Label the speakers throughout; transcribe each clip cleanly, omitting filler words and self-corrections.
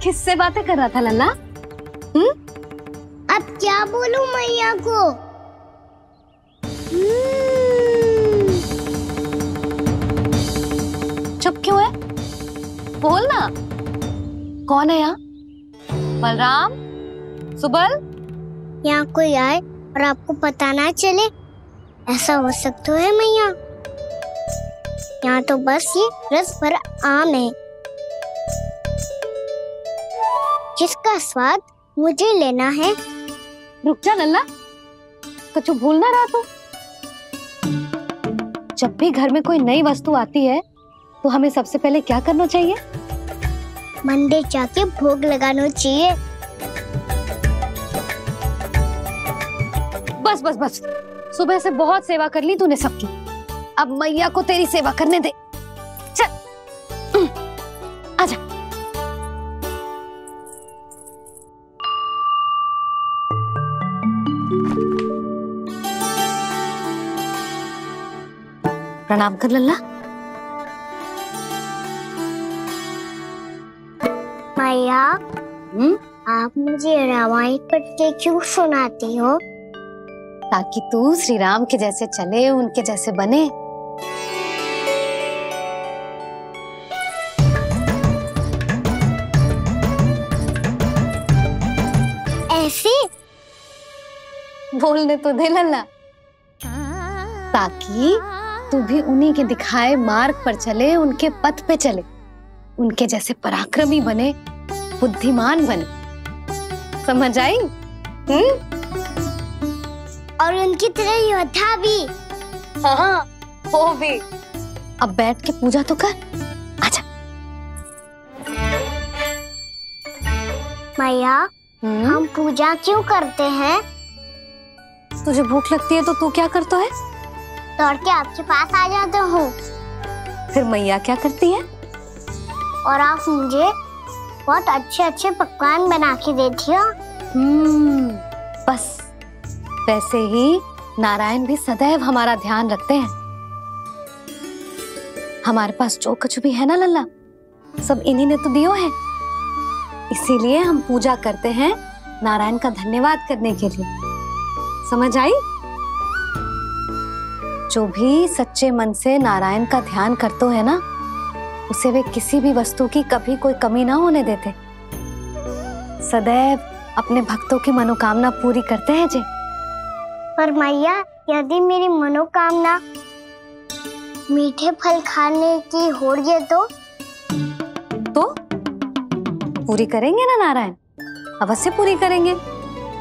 Speaker 1: किससे बातें कर रहा था लल्ला?
Speaker 2: अब क्या बोलूं मैया को?
Speaker 1: चुप क्यों है? बोल ना। कौन है यहाँ? बलराम, सुबल?
Speaker 2: यहाँ कोई आए और आपको पता ना चले, ऐसा हो सकता है मैया? यहाँ तो बस ये रस भरा आम है जिसका स्वाद मुझे लेना है।
Speaker 1: रुक जा लल्ला, कुछ भूल ना रहा तू। जब भी घर में कोई नई वस्तु आती है तो हमें सबसे पहले क्या करना चाहिए?
Speaker 2: मंदिर जाके भोग लगाना चाहिए।
Speaker 1: बस बस बस, सुबह से बहुत सेवा कर ली तूने सबकी, अब मैया को तेरी सेवा करने दे। चल आजा। प्रणाम कर लल्ला।
Speaker 2: मैया, आप मुझे रामायण पढ़ के क्यों सुनाती हो?
Speaker 1: ताकि तू श्री राम के जैसे चले, उनके जैसे बने।
Speaker 2: ऐसे
Speaker 1: बोलने तो दे लल्ला, ताकि तू भी उन्हीं के दिखाए मार्ग पर चले, उनके पथ पे चले, उनके जैसे पराक्रमी बने, बुद्धिमान बने। समझ आई?
Speaker 2: और उनकी तरह योद्धा भी।
Speaker 1: हाँ, वो भी। अब बैठ के पूजा तो कर। आजा।
Speaker 2: मैया, हम पूजा क्यों करते हैं?
Speaker 1: तुझे भूख लगती है तो तू क्या करता है?
Speaker 2: दौड़ के आपके पास आ जाता हूँ।
Speaker 1: फिर मैया क्या करती है?
Speaker 2: और आप मुझे बहुत अच्छे अच्छे पकवान बना के देती हो।
Speaker 1: बस वैसे ही नारायण भी सदैव हमारा ध्यान रखते हैं। हमारे पास जो कुछ भी है ना लल्ला, सब इन्हीं ने तो दियो है। इसीलिए हम पूजा करते हैं नारायण का धन्यवाद करने के लिए। समझ आई? जो भी सच्चे मन से नारायण का ध्यान करते है ना, उसे वे किसी भी वस्तु की कभी कोई कमी ना होने देते। सदैव अपने भक्तों की मनोकामना पूरी करते हैं जी।
Speaker 2: पर मैया, यदि मेरी मनोकामना मीठे फल खाने की हो रही तो
Speaker 1: पूरी करेंगे ना नारायण, अवश्य पूरी करेंगे।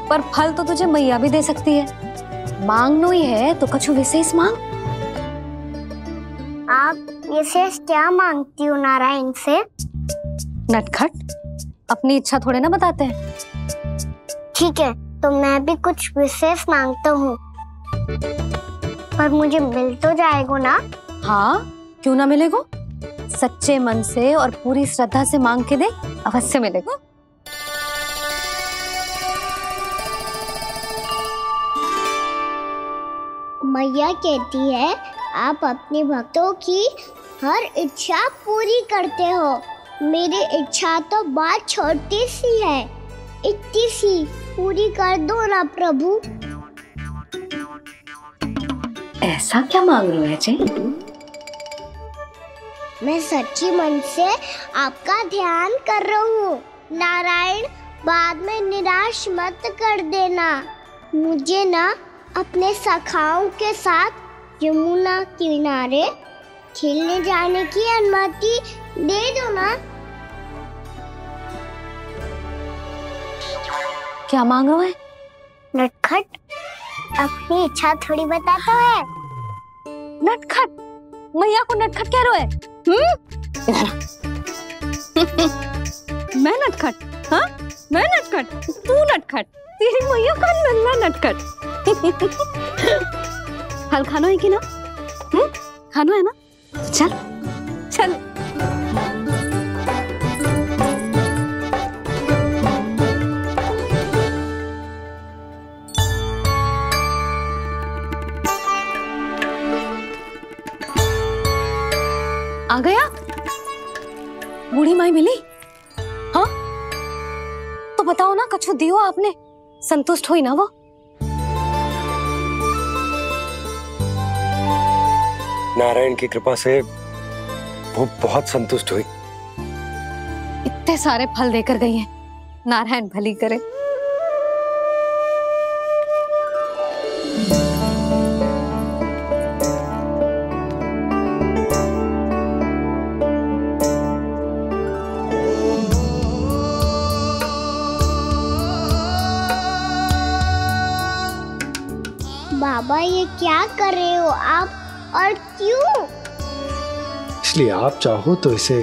Speaker 1: पर फल तो तुझे मैया भी दे सकती है। मांगनो ही है तो कुछ विशेष मांग।
Speaker 2: आप विशेष क्या मांगती हो नारायण से?
Speaker 1: नटखट, अपनी इच्छा थोड़े ना बताते हैं।
Speaker 2: ठीक है, तो मैं भी कुछ विशेष मांगता हूँ, पर मुझे मिल तो जाएगा ना?
Speaker 1: हाँ, क्यों ना मिलेगा। सच्चे मन से और पूरी श्रद्धा से मांग के दे, अवश्य मिलेगा।
Speaker 2: मैया कहती है आप अपने भक्तों की हर इच्छा पूरी करते हो। मेरी इच्छा तो बहुत छोटी सी है, इतनी सी पूरी कर दो ना प्रभु।
Speaker 1: ऐसा क्या मांग रहे हो जी?
Speaker 2: मैं सच्ची मन से आपका ध्यान कर रहा हूँ। नारायण, बाद में निराश मत कर देना। मुझे ना अपने सखाओं के साथ यमुना किनारे खेलने जाने की अनुमति दे दो ना।
Speaker 1: क्या मांग रहे हो?
Speaker 2: नटखट, अपनी इच्छा थोड़ी बताता है।
Speaker 1: नटखट? मैया को नटखट कह रहे हो? मैं नटखट? हाँ, मैं नटखट? तू नटखट? तेरी मैया का नल्ला नटखट। फल खाना है कि ना? खाना है ना? चल चल। आ गया? बूढ़ी माई मिली? हाँ, बताओ ना, कछु दियो आपने, संतुष्ट हुई ना वो?
Speaker 3: नारायण की कृपा से वो बहुत संतुष्ट हुई।
Speaker 1: इतने सारे फल देकर गई हैं, नारायण भली करे।
Speaker 2: बाबा ये क्या कर रहे हो आप, और क्यों?
Speaker 3: इसलिए आप चाहो तो इसे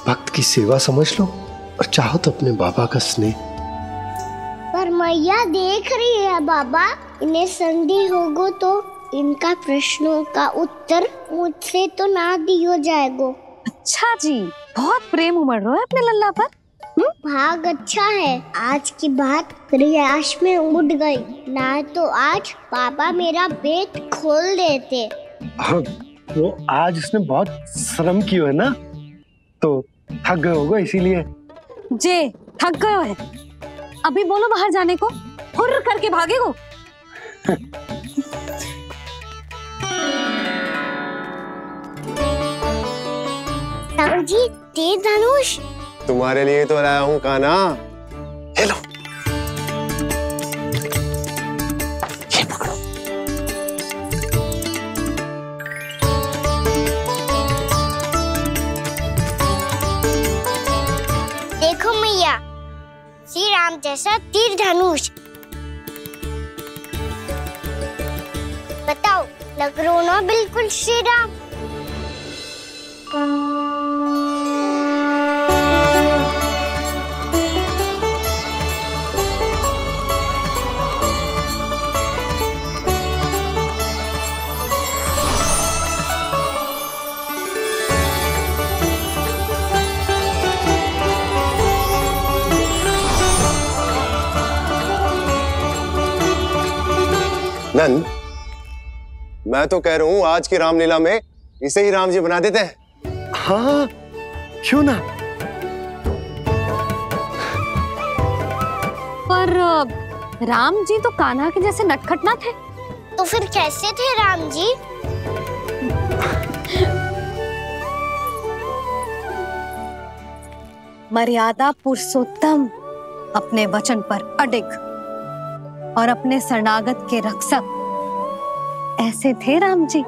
Speaker 3: भक्त की सेवा समझ लो, और चाहो तो अपने बाबा का स्नेह।
Speaker 2: पर मैया देख रही है बाबा, इन्हें संदेह होगो तो इनका प्रश्नों का उत्तर मुझसे तो ना दियो जाएगो।
Speaker 1: अच्छा जी, बहुत प्रेम उमड़ रहा है अपने लल्ला पर।
Speaker 2: भाग अच्छा है, आज की बात प्रयास में उड़ गई, ना तो आज पापा मेरा पेट खोल देते।
Speaker 3: वो आज उसने बहुत श्रम किया है ना, तो थक गए होगा इसीलिए।
Speaker 1: जे थक गए है, अभी बोलो बाहर जाने को, हुर्र करके भागेगो।
Speaker 2: जी तीर धनुष
Speaker 4: तुम्हारे लिए तो लाया हूँ कान्हा।
Speaker 3: ले लो।
Speaker 4: ये पकड़ो।
Speaker 2: देखो मैया, श्री राम जैसा तीर धनुष। बताओ, लग रहा ना बिल्कुल श्री राम?
Speaker 4: नंद, मैं तो कह रहा हूँ आज की रामलीला में इसे ही राम जी बना देते हैं।
Speaker 3: हाँ, क्यों ना।
Speaker 1: पर राम जी तो कान्हा के जैसे नटखट ना थे।
Speaker 2: तो फिर कैसे थे राम जी?
Speaker 1: मर्यादा पुरुषोत्तम, अपने वचन पर अडिग और अपने शरणागत के रक्षक, ऐसे थे राम जी।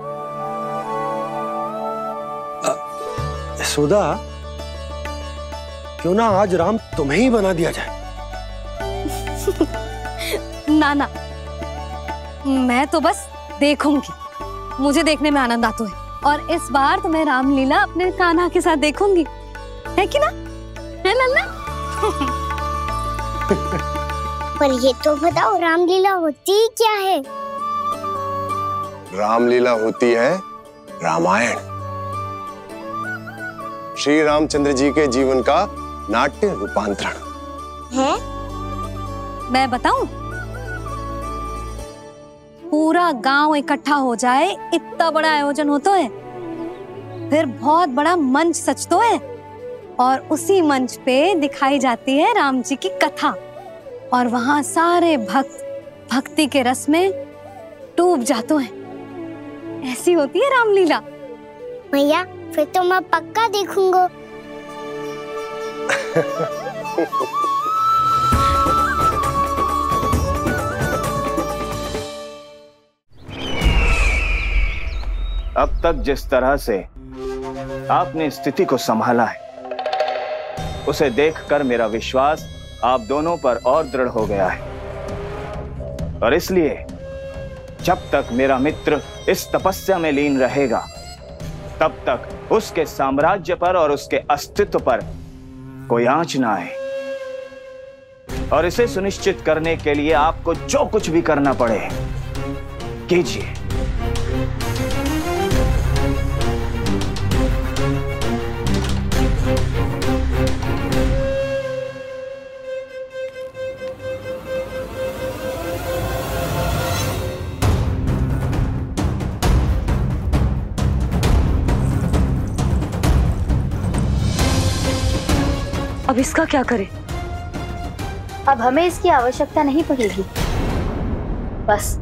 Speaker 3: यशोदा, क्यों ना आज राम तुम्हें ही बना दिया जाए।
Speaker 1: ना ना, मैं तो बस देखूंगी, मुझे देखने में आनंद आता है, और इस बार तो मैं रामलीला अपने कान्हा के साथ देखूंगी, है कि ना, है लल्ला?
Speaker 2: पर ये तो बताओ, रामलीला होती क्या है?
Speaker 4: रामलीला होती है रामायण, श्री रामचंद्र जी के जीवन का नाट्य रूपांतरण
Speaker 2: है।
Speaker 1: मैं बताऊं, पूरा गांव इकट्ठा हो जाए, इतना बड़ा आयोजन होता है, फिर बहुत बड़ा मंच सजतो है, और उसी मंच पे दिखाई जाती है राम जी की कथा, और वहां सारे भक्त भक्ति के रस में डूब जाते हैं। ऐसी होती है रामलीला।
Speaker 2: भैया, फिर तो मैं पक्का देखूंगा।
Speaker 5: अब तक जिस तरह से आपने स्थिति को संभाला है, उसे देखकर मेरा विश्वास आप दोनों पर और दृढ़ हो गया है, और इसलिए जब तक मेरा मित्र इस तपस्या में लीन रहेगा, तब तक उसके साम्राज्य पर और उसके अस्तित्व पर कोई आंच ना आए। और इसे सुनिश्चित करने के लिए आपको जो कुछ भी करना पड़े कीजिए।
Speaker 1: अब इसका क्या करें?
Speaker 6: अब हमें इसकी आवश्यकता नहीं पड़ेगी। बस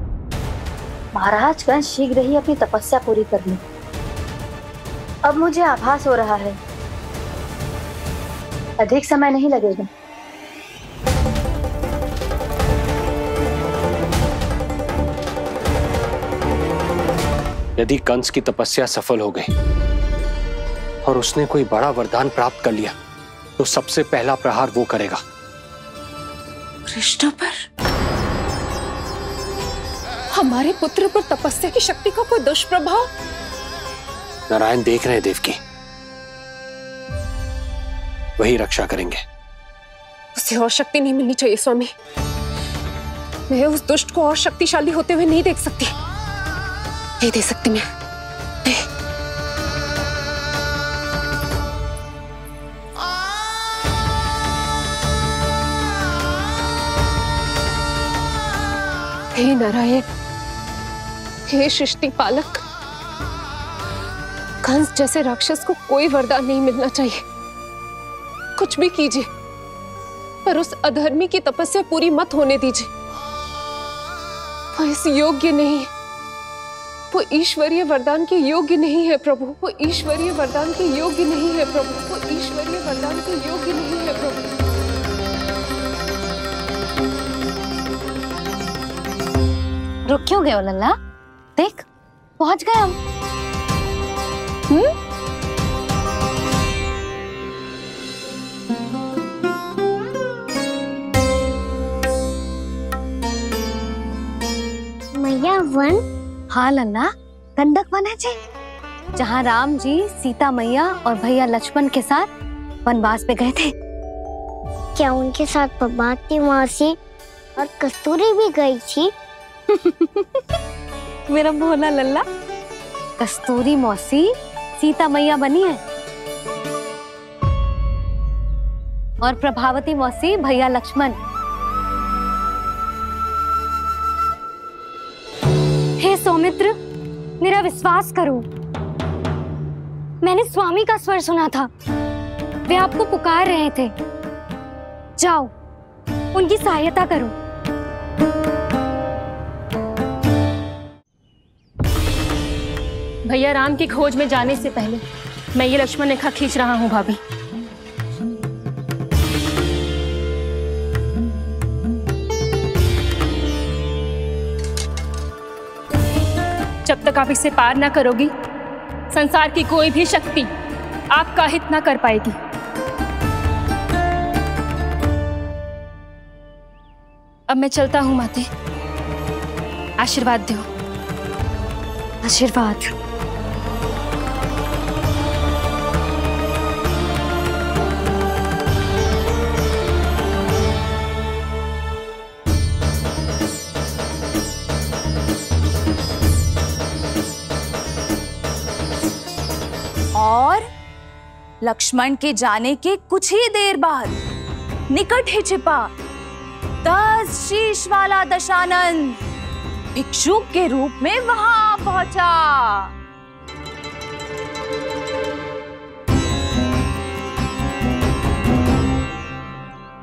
Speaker 6: महाराज कंस शीघ्र ही अपनी तपस्या पूरी कर ले। अब मुझे आभास हो रहा है अधिक समय नहीं लगेगा।
Speaker 3: यदि कंस की तपस्या सफल हो गई और उसने कोई बड़ा वरदान प्राप्त कर लिया तो सबसे पहला प्रहार वो करेगा।
Speaker 7: कृष्ण पर? हमारे पुत्र पर तपस्या की शक्ति का कोई दुष्प्रभाव?
Speaker 3: नारायण देख रहे हैं देवकी, वही रक्षा करेंगे।
Speaker 7: उसे और शक्ति नहीं मिलनी चाहिए स्वामी। मैं उस दुष्ट को और शक्तिशाली होते हुए नहीं देख सकती, नहीं दे सकती मैं। हे नारायण, हे सृष्टि पालक, कंस जैसे राक्षस को कोई वरदान नहीं मिलना चाहिए। कुछ भी कीजिए पर उस अधर्मी की तपस्या पूरी मत होने दीजिए। वो इस योग्य नहीं है, वो ईश्वरीय वरदान के योग्य नहीं है प्रभु। वो ईश्वरीय वरदान के योग्य नहीं है प्रभु। वो ईश्वरीय वरदान के योग्य नहीं है प्रभु।
Speaker 1: रुक क्यों गए हो लल्ला? देख पहुंच गए हम।
Speaker 2: मैया वन?
Speaker 1: हाँ लल्ला, गंडक वन है जी, जहाँ राम जी सीता मैया और भैया लक्ष्मण के साथ वनवास पे गए थे।
Speaker 2: क्या उनके साथ पद्मावती मौसी और कस्तूरी भी गई थी?
Speaker 1: मेरा भोला लल्ला, कस्तूरी मौसी सीता मैया बनी है और प्रभावती मौसी भैया लक्ष्मण। हे सौमित्र, मेरा विश्वास करो, मैंने स्वामी का स्वर सुना था। वे आपको पुकार रहे थे। जाओ उनकी सहायता करो।
Speaker 8: भैया राम की खोज में जाने से पहले मैं ये लक्ष्मण रेखा खींच रहा हूँ भाभी। जब तक आप इसे पार ना करोगी, संसार की कोई भी शक्ति आपका हित ना कर पाएगी। अब मैं चलता हूँ माते, आशीर्वाद दो।
Speaker 1: आशीर्वाद।
Speaker 9: और लक्ष्मण के जाने के कुछ ही देर बाद निकट ही छिपा 10 शीश वाला दशानन भिक्षुक के रूप में वहां पहुंचा।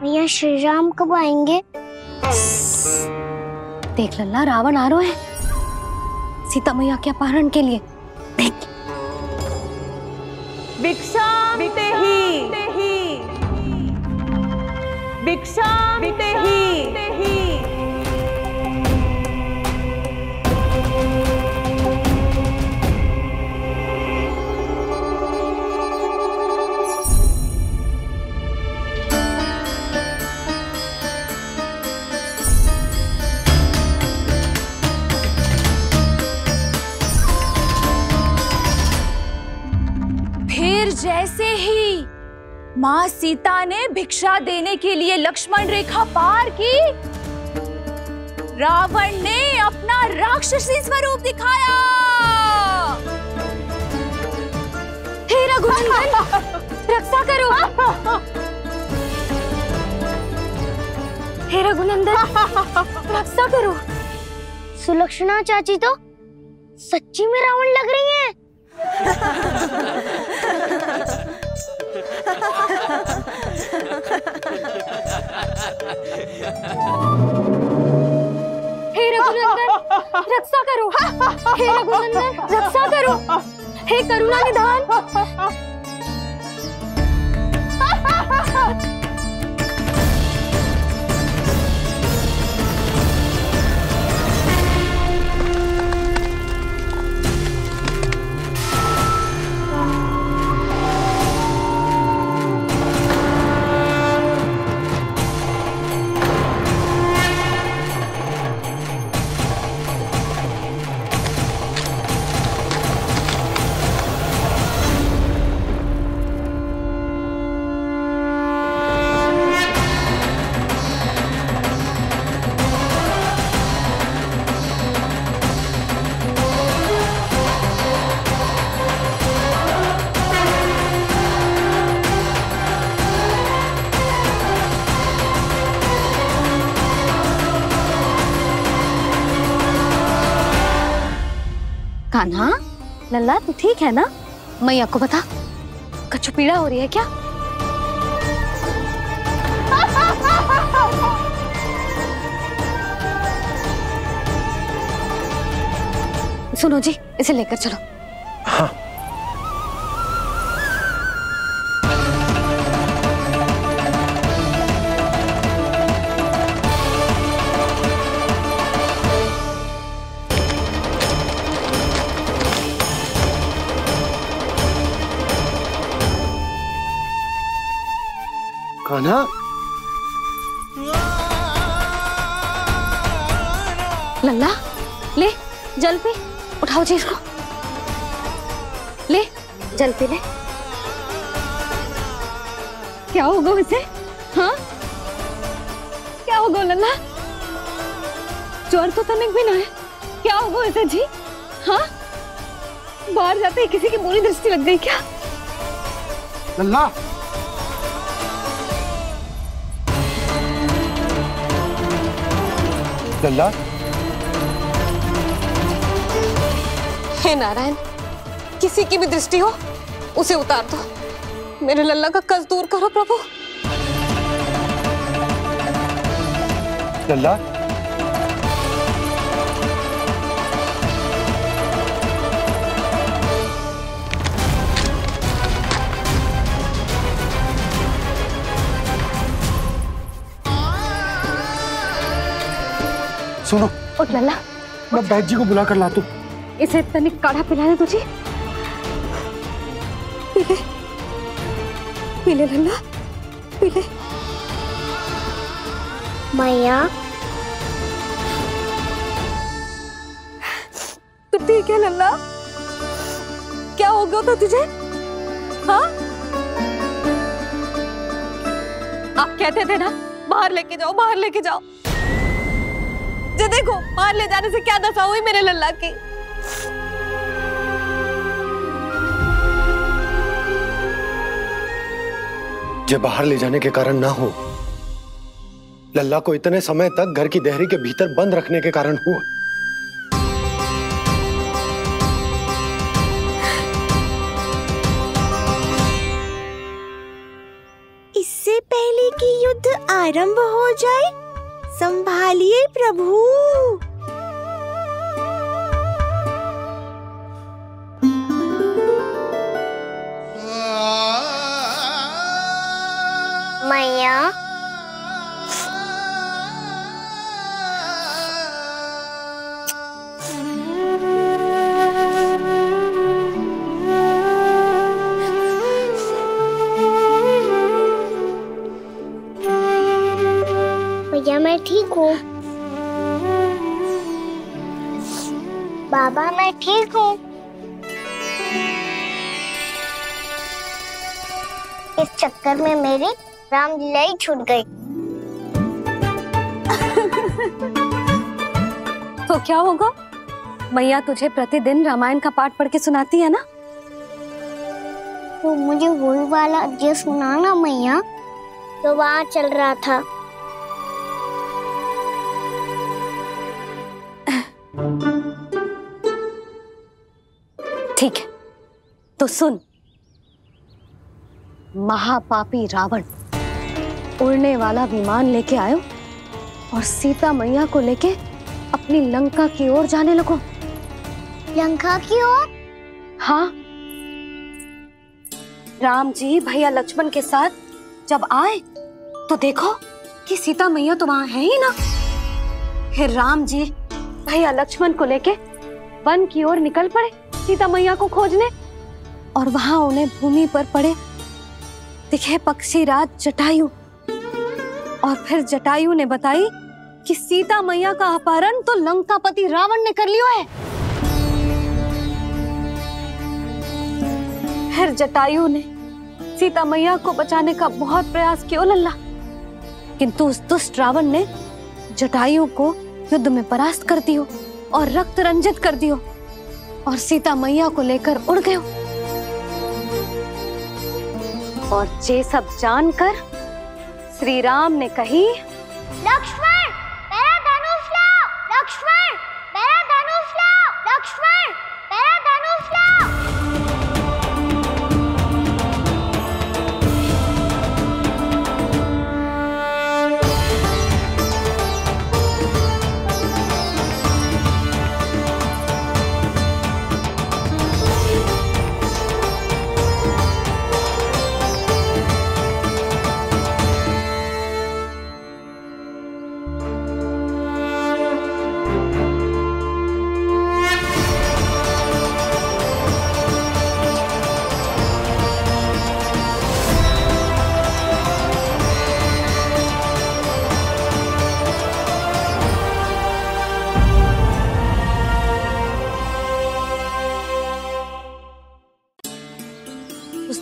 Speaker 2: भैया श्री राम कब आएंगे?
Speaker 1: देख लल्ला, रावण आ रहा है सीता मैया के अपहरण के लिए। देख।
Speaker 9: भिक्षाम देहि, भिक्षाम देहि। जैसे ही मां सीता ने भिक्षा देने के लिए लक्ष्मण रेखा पार की, रावण ने अपना राक्षसी स्वरूप दिखाया।
Speaker 1: हे रघुनंदन, रक्षा करो। हे रघुनंदन, रक्षा करो।
Speaker 2: सुलक्षणा चाची तो सच्ची में रावण लग रही हैं।
Speaker 1: करो, हे रघुनंदन रक्षा करो, हे करुणा निधान। कान्हा, लल्ला तू ठीक है ना? मैया को बता, कछु पीड़ा हो रही है क्या? सुनो जी, इसे लेकर चलो।
Speaker 3: हाँ। कान्हा,
Speaker 1: लल्ला ले जल पी, उठाओ जी इसको, ले जल पी ले। क्या होगा इसे? हाँ क्या होगा लल्ला? ज्वर तो तनिक भी ना है, क्या होगा इसे जी? हाँ बाहर जाते ही किसी की बुरी दृष्टि लग गई क्या?
Speaker 3: लल्ला, लल्ला,
Speaker 7: हे नारायण, किसी की भी दृष्टि हो उसे उतार दो, मेरे लल्ला का कष्ट दूर करो प्रभु।
Speaker 3: लल्ला, सुनो,
Speaker 1: उठ लल्ला,
Speaker 3: मैं बैद जी को बुला कर लाता हूँ।
Speaker 1: इसे तनिक काढ़ा पिलाने तुझे। पीले, पीले लल्ला, पीले।
Speaker 2: मैया
Speaker 1: तू ठीक है लल्ला? क्या हो गया था तुझे? हाँ आप कहते थे ना बाहर लेके जाओ, बाहर लेके जाओ। जे देखो बाहर ले जाने से क्या दशा हुई मेरे लल्ला की।
Speaker 3: जे बाहर ले जाने के कारण ना हो, लल्ला को इतने समय तक घर की देहरी के भीतर बंद रखने के कारण हुआ।
Speaker 10: इससे पहले कि युद्ध आरंभ हो जाए, संभालिए प्रभु।
Speaker 2: मैया भैया मैं ठीक हूँ। बाबा मैं ठीक हूँ। इस चक्कर में मेरी रामलीला ही छूट गई।
Speaker 1: तो क्या होगा? मैया तुझे प्रतिदिन रामायण का पाठ पढ़ के सुनाती है ना?
Speaker 2: तो मुझे वही वाला अध्याय सुनाना मैया, तो वहाँ चल रहा था।
Speaker 1: ठीक है तो सुन। महापापी रावण उड़ने वाला विमान लेके आयो और सीता मैया को लेके अपनी लंका की ओर जाने लगो।
Speaker 2: लंका की ओर?
Speaker 1: हाँ, राम जी भैया लक्ष्मण के साथ जब आए तो देखो कि सीता मैया तो वहां है ही ना। फिर राम जी भैया लक्ष्मण को लेके वन की ओर निकल पड़े सीता मैया को खोजने, और वहां उन्हें भूमि पर पड़े दिखे पक्षी राज जटायु। और फिर जटायु ने बताई कि सीता मैया का अपहरण तो लंकापति रावण ने कर लियो है। फिर जटायु ने सीता मैया को बचाने का बहुत प्रयास किया लल्ला, किंतु उस दुष्ट रावण ने जटायु को युद्ध में परास्त कर दियो और रक्त रंजित कर दियो और सीता मैया को लेकर उड़ गयो। और ये सब जानकर श्री राम ने कही,
Speaker 2: लक्ष्मण मेरा धनुष लाओ, लक्ष्मण मेरा धनुष लाओ, लक्ष्मण मेरा धनुष लाओ।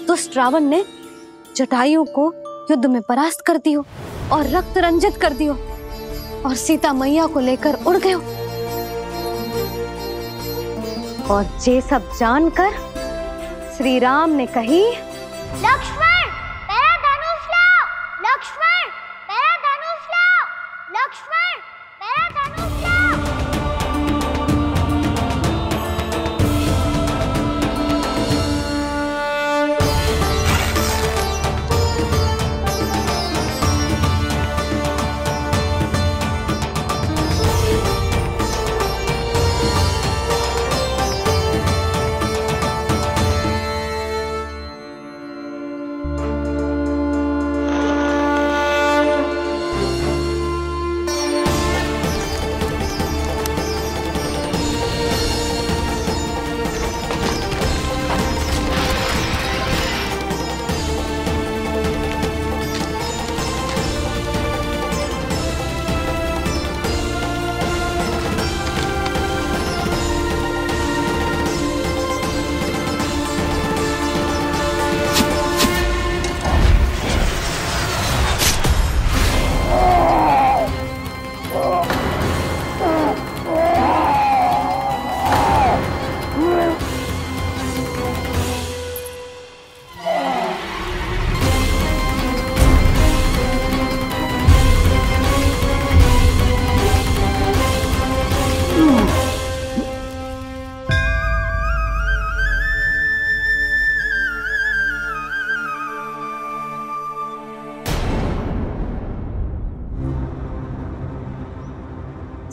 Speaker 1: दुष्ट रावण ने जटायु को युद्ध में परास्त कर दियो और रक्त रंजित कर दियो और सीता मैया को लेकर उड़ गयो। और ये सब जानकर श्री राम ने कही,
Speaker 2: लक्ष्मण मेरा धनुष लाओ, लक्ष्मण मेरा धनुष लाओ, लक्ष्मण मेरा धनुष लाओ।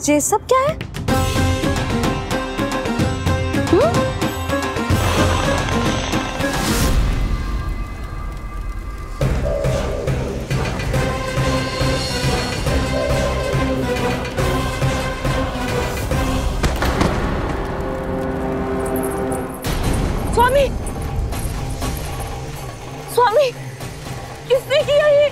Speaker 1: ये सब क्या है?
Speaker 10: स्वामी, स्वामी, किसने किया ये?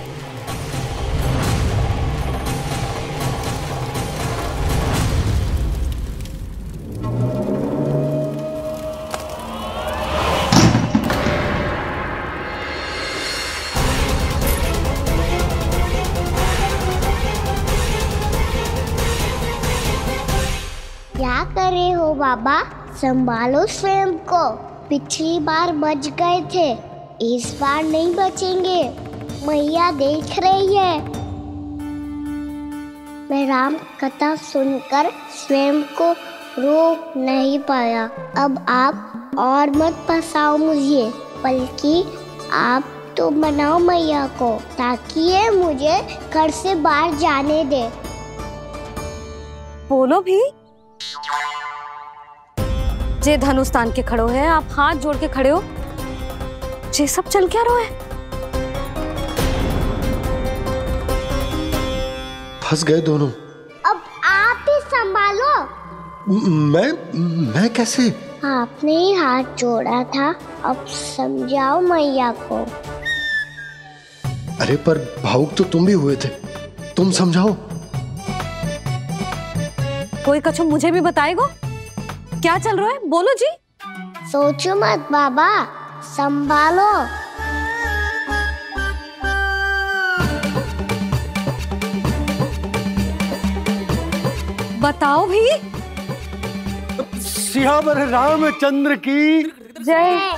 Speaker 2: क्या कर रहे हो बाबा? संभालो स्वयं को। पिछली बार बच गए थे, इस बार नहीं बचेंगे। मैया देख रही है। मैं राम कथा सुनकर स्वयं को रोक नहीं पाया। अब आप और मत फंसाओ मुझे, बल्कि आप तो मनाओ मैया को, ताकि ये मुझे घर से बाहर जाने दे।
Speaker 1: बोलो भी, जे धनुष तान के खड़ो है, आप हाथ जोड़ के खड़े हो, ये सब चल क्या रहा है?
Speaker 11: फंस गए दोनों।
Speaker 2: अब आप ही संभालो।
Speaker 11: मैं कैसे?
Speaker 2: आपने ही हाथ जोड़ा था, अब समझाओ मैया को।
Speaker 11: अरे पर भावुक तो तुम भी हुए थे, तुम समझाओ।
Speaker 1: कोई कछु मुझे भी बताएगो? क्या चल रहा है, बोलो जी।
Speaker 2: सोचो मत बाबा, संभालो।
Speaker 1: बताओ भी।
Speaker 11: सियावर रामचंद्र की
Speaker 1: जय।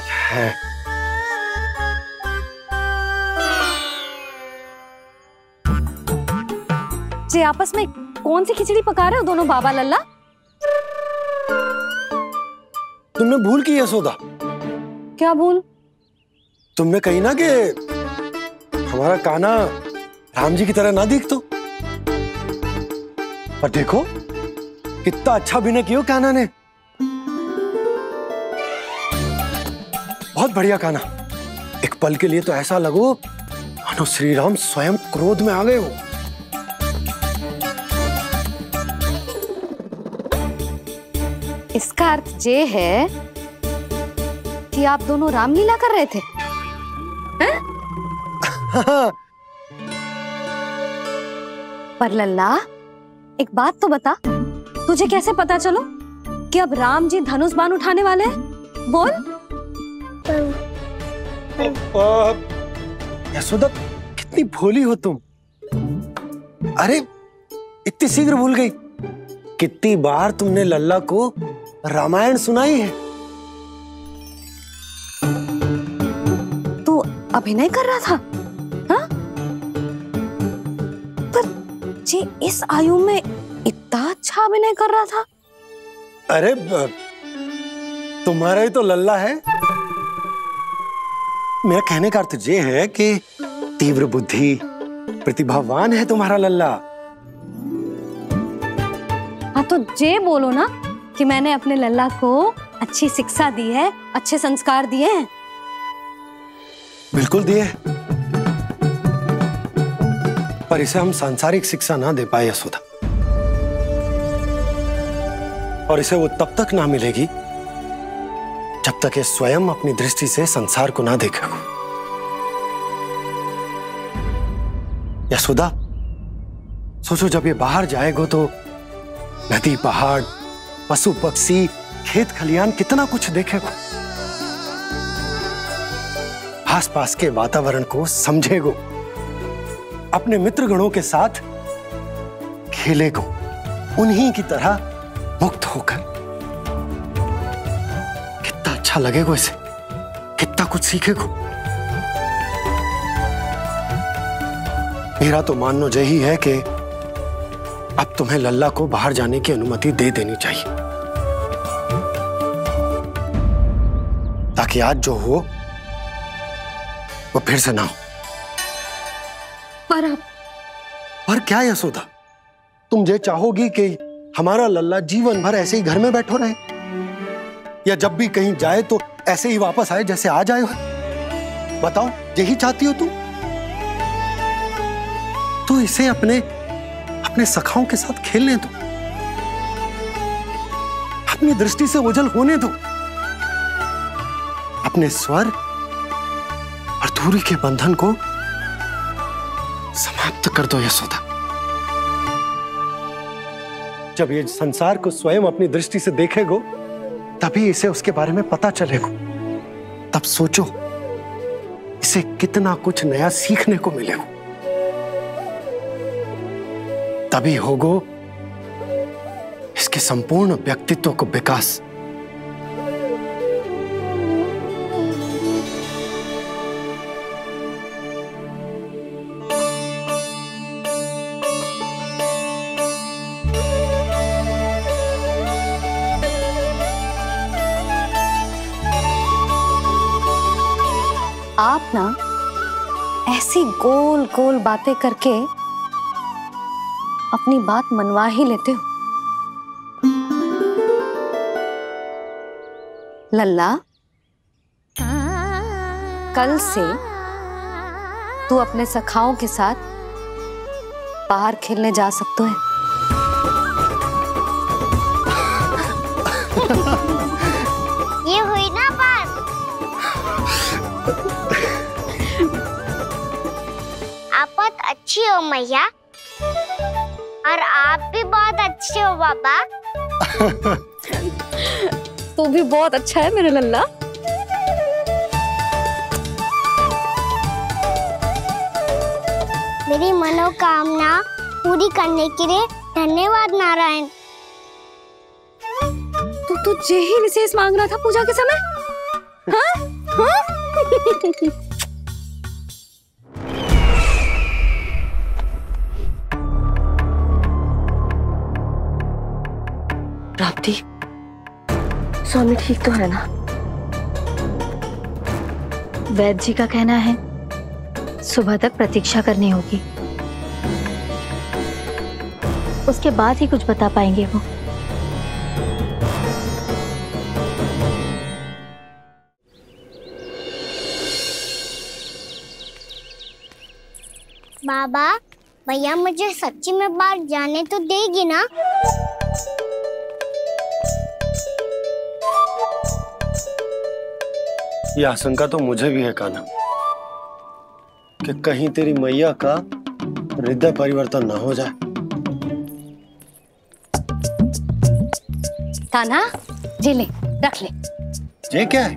Speaker 1: जी आपस में कौन सी खिचड़ी पका रहे हो दोनों बाबा लल्ला?
Speaker 11: तुमने भूल की यशोदा।
Speaker 1: क्या भूल?
Speaker 11: तुमने कही ना कि हमारा कान्हा राम जी की तरह ना दिख तो। पर देखो कितना अच्छा अभिनय किया कान्हा ने। बहुत बढ़िया कान्हा। एक पल के लिए तो ऐसा लगो मानो श्री राम स्वयं क्रोध में आ गए हो।
Speaker 1: इसका अर्थ ये है कि आप दोनों रामलीला कर रहे थे, हैं? पर लल्ला एक बात तो बता, तुझे कैसे पता चलो कि अब राम जी धनुष बाण उठाने वाले हैं? बोल।
Speaker 11: यशोदा कितनी भोली हो तुम। अरे इतनी शीघ्र भूल गई। कितनी बार तुमने लल्ला को रामायण सुनाई है।
Speaker 1: तू अभिनय कर रहा था, हाँ? पर जी इस आयु में इतना अच्छा अभिनय कर रहा था।
Speaker 11: अरे तुम्हारा ही तो लल्ला है। मेरा कहने का अर्थ ये है कि तीव्र बुद्धि, प्रतिभावान है तुम्हारा लल्ला।
Speaker 1: हाँ तो जे बोलो ना कि मैंने अपने लल्ला को अच्छी शिक्षा दी है, अच्छे संस्कार दिए हैं।
Speaker 11: बिल्कुल दिए, पर इसे हम सांसारिक शिक्षा ना दे पाए यशोदा। और इसे वो तब तक ना मिलेगी जब तक ये स्वयं अपनी दृष्टि से संसार को ना देखेगा। यशोदा सोचो, जब ये बाहर जाएगा तो नदी, पहाड़, पशु पक्षी, खेत खलियान कितना कुछ देखेगा। आसपास के वातावरण को समझेगो, अपने मित्रगणों के साथ खेलेगो, उन्हीं की तरह मुक्त होकर। कितना अच्छा लगेगा इसे, कितना कुछ सीखेगो। मेरा तो मानना यही है कि अब तुम्हें लल्ला को बाहर जाने की अनुमति दे देनी चाहिए, ताकि आज जो हो वो फिर से ना हो। पर क्या यशोदा, तुम ये चाहोगी कि हमारा लल्ला जीवन भर ऐसे ही घर में बैठो रहे, या जब भी कहीं जाए तो ऐसे ही वापस आए जैसे आज आए हो? बताओ, यही चाहती हो तुम? तो इसे अपने सखाओं के साथ खेलने दो, अपनी दृष्टि से ओझल होने दो, अपने स्वर और दूरी के बंधन को समाप्त कर दो यशोदा। जब ये संसार को स्वयं अपनी दृष्टि से देखेगो, तभी इसे उसके बारे में पता चलेगा। तब सोचो इसे कितना कुछ नया सीखने को मिलेगा। तभी होगो इसके संपूर्ण व्यक्तित्व को विकास।
Speaker 1: आप ना ऐसी गोल गोल बातें करके अपनी बात मनवा ही लेते हो। लल्ला, कल से तू अपने सखाओं के साथ बाहर खेलने जा सकते है।
Speaker 2: ये हुई ना बात। आप बहुत अच्छी हो मैया, और आप भी बहुत अच्छे हो पापा।
Speaker 1: तू भी बहुत अच्छा है मेरे लल्ला।
Speaker 2: मेरी मनोकामना पूरी करने के लिए धन्यवाद नारायण।
Speaker 1: तू जे ही विशेष मांग रहा था पूजा के समय? हाँ? हाँ?
Speaker 6: प्राप्ति, स्वामी ठीक तो है ना? वैद्य जी का कहना है सुबह तक प्रतीक्षा करनी होगी, उसके बाद ही कुछ बता पाएंगे वो।
Speaker 2: बाबा, भैया मुझे सच्ची में बाहर जाने तो देगी ना?
Speaker 11: ये आशंका तो मुझे भी है कान्हा, कि कहीं तेरी मैया का हृदय परिवर्तन ना हो जाए।
Speaker 1: कान्हा, जी ले, रख ले।
Speaker 11: ये क्या है?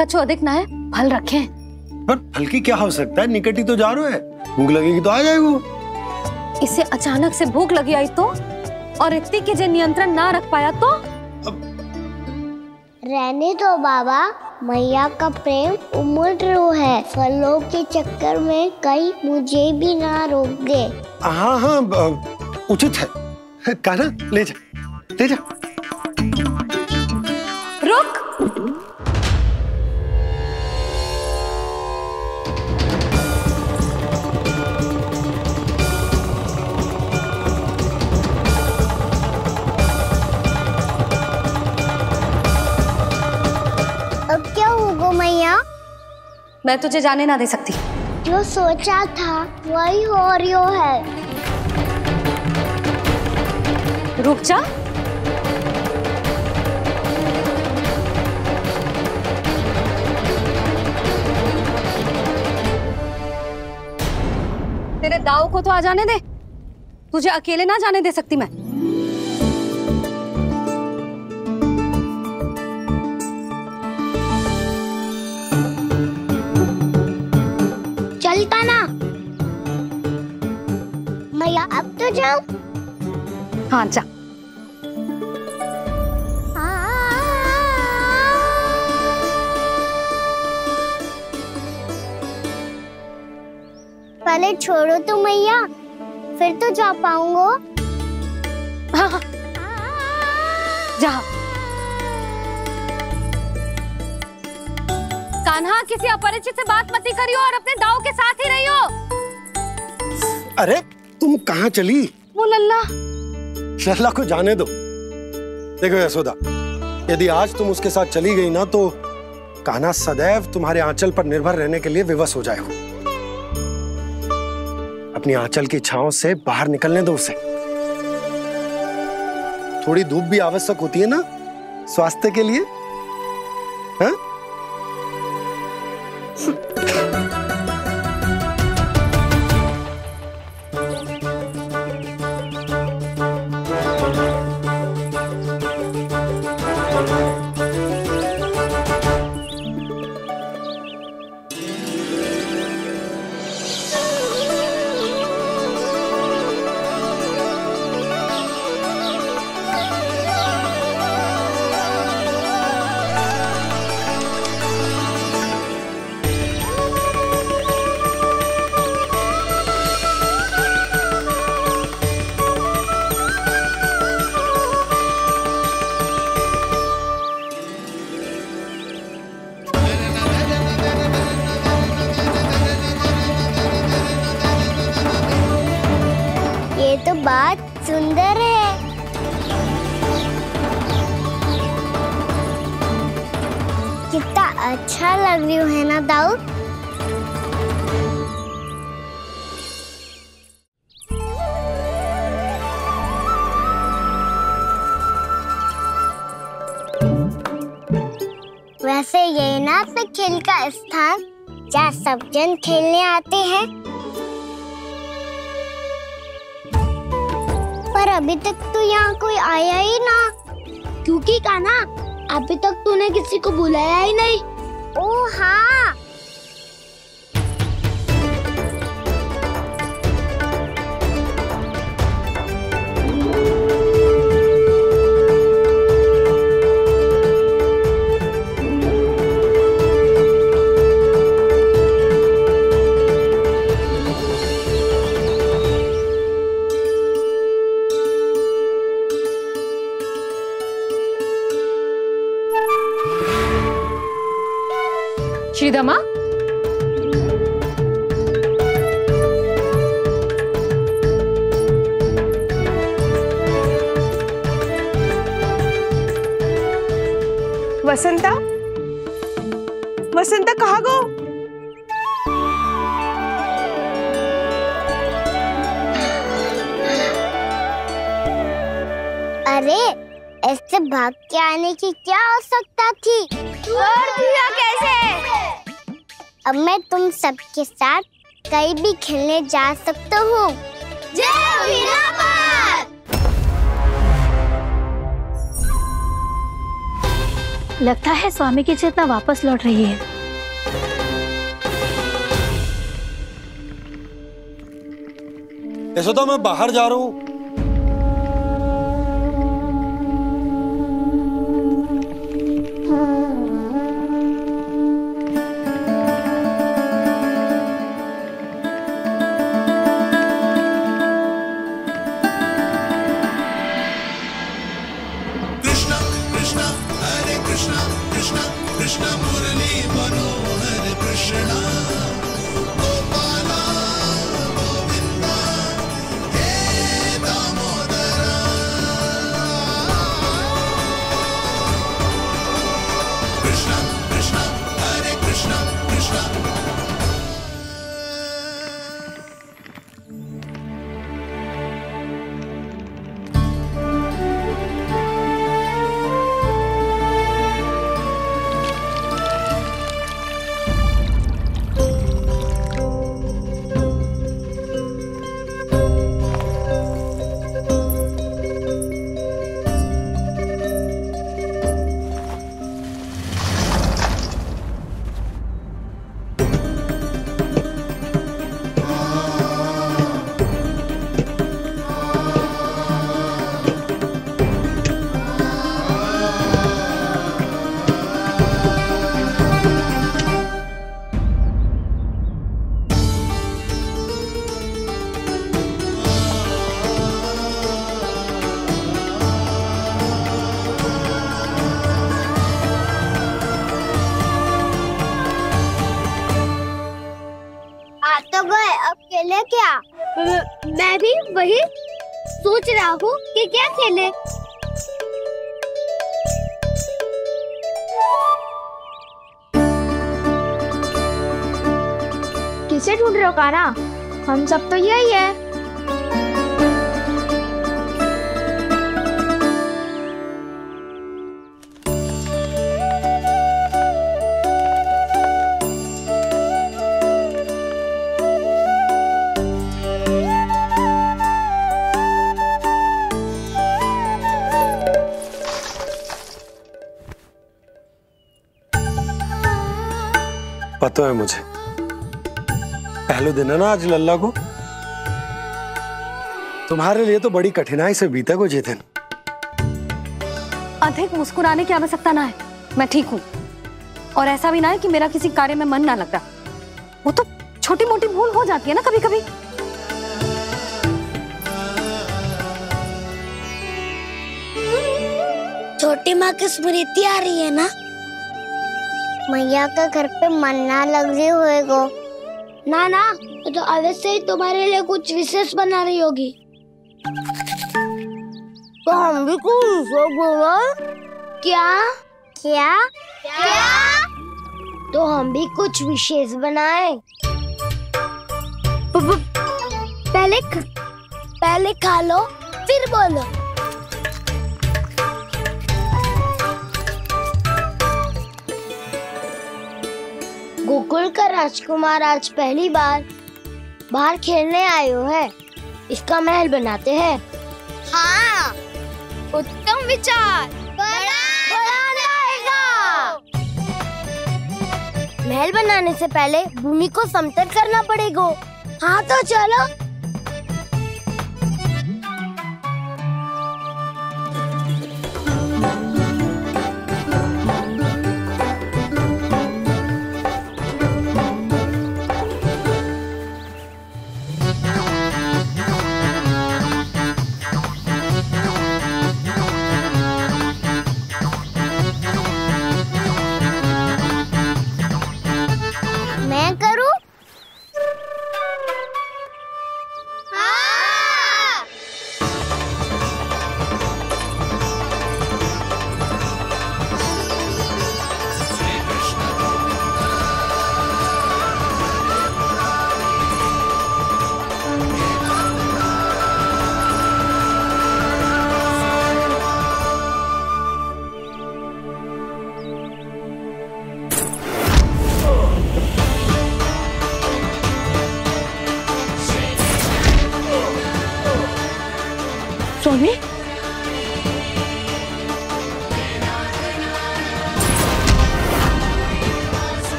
Speaker 1: कछु अधिक ना है, फल रखे हैं।
Speaker 11: पर फल की क्या हो सकता है, निकट ही तो जा रहे है, भूख लगेगी तो आ जाएगा वो।
Speaker 1: इसे अचानक से भूख लगी आई तो, और इतनी के जे नियंत्रण ना रख पाया तो?
Speaker 2: रहने दो बाबा, मैया का प्रेम उमड़ रो है, फलों के चक्कर में कहीं मुझे भी ना रोक दे।
Speaker 11: हाँ हाँ, उचित है। कान्हा, ले जा, ले जा।
Speaker 1: रुक।
Speaker 2: अब क्या होगा मैया?
Speaker 1: मैं तुझे जाने ना दे सकती।
Speaker 2: जो सोचा था वही हो रही है।
Speaker 1: रुक जा। तेरे दाव को तो आ जाने दे, तुझे अकेले ना जाने दे सकती मैं।
Speaker 2: चलता ना मैया, अब तो जाओ।
Speaker 1: हाँ जा।
Speaker 2: पहले छोड़ो तो मैया, फिर तो जा पाऊंगा।
Speaker 1: हाँ हाँ, जा। कान्हा, किसी अपरिचित से बात मत करियो और अपने दाव के साथ ही रहियो।
Speaker 11: अरे तुम कहाँ चली?
Speaker 1: वो लल्ला।
Speaker 11: लल्ला को जाने दो। देखो यशोदा, यदि आज तुम उसके साथ चली गई ना तो कान्हा सदैव तुम्हारे आंचल पर निर्भर रहने के लिए विवश हो जाएगा। अपनी आंचल की छांव से बाहर निकलने दो उसे। थोड़ी धूप भी आवश्यक होती है ना स्वास्थ्य के लिए, हाँ?
Speaker 2: ये तो बात सुंदर है। अच्छा लग रही है ना दाऊद? वैसे ये ना अपने खेल का स्थान जहाँ सब जन खेलने आते हैं, पर अभी तक तो यहाँ कोई आया ही ना। क्योंकि कान्हा, अभी तक तूने किसी को बुलाया ही नहीं। ओह हाँ,
Speaker 7: श्रीदमा,
Speaker 10: वसंता, वसंता कहाँ गो?
Speaker 2: अरे ऐसे भाग के आने की क्या आवश्यकता थी? छोड़ दिया कैसे? अब मैं तुम सबके साथ कहीं भी खेलने जा सकता हूँ। जय वीरापाद!
Speaker 6: लगता है स्वामी की चेतना वापस लौट रही है।
Speaker 11: यशोदा, मैं बाहर जा रहा हूँ।
Speaker 2: तो गए, अब खेले क्या? मैं भी वही सोच रहा हूँ कि क्या खेले। किसे ढूंढ रहे हो कान्हा? हम सब तो यही है।
Speaker 11: पता है मुझे, पहले दिन है ना आज लल्ला को। तुम्हारे लिए तो बड़ी कठिनाई से बीता को जितिन।
Speaker 1: अधिक मुस्कुराने की आवश्यकता ना है, मैं ठीक हूँ। और ऐसा भी ना है कि मेरा किसी कार्य में मन ना लग रहा। वो तो छोटी मोटी भूल हो जाती है ना कभी कभी।
Speaker 2: छोटी माँ की स्मृति आ रही है ना? मैया का घर पे मन ना लग रही होएगो। ना ना, तो अवश्य ही तुम्हारे लिए कुछ विशेष बना रही होगी। तो हम भी कुछ बोलो। क्या क्या क्या? तो हम भी कुछ विशेष बनाएं। पहले खा लो फिर बोलो। गोकुल का राजकुमार आज पहली बार बाहर खेलने आए हो है, इसका महल बनाते हैं।
Speaker 10: हाँ, उत्तम विचार।
Speaker 2: महल बनाने से पहले भूमि को समतल करना पड़ेगा। हाँ तो चलो। मैं करूं? हाँ।
Speaker 10: स्वामी,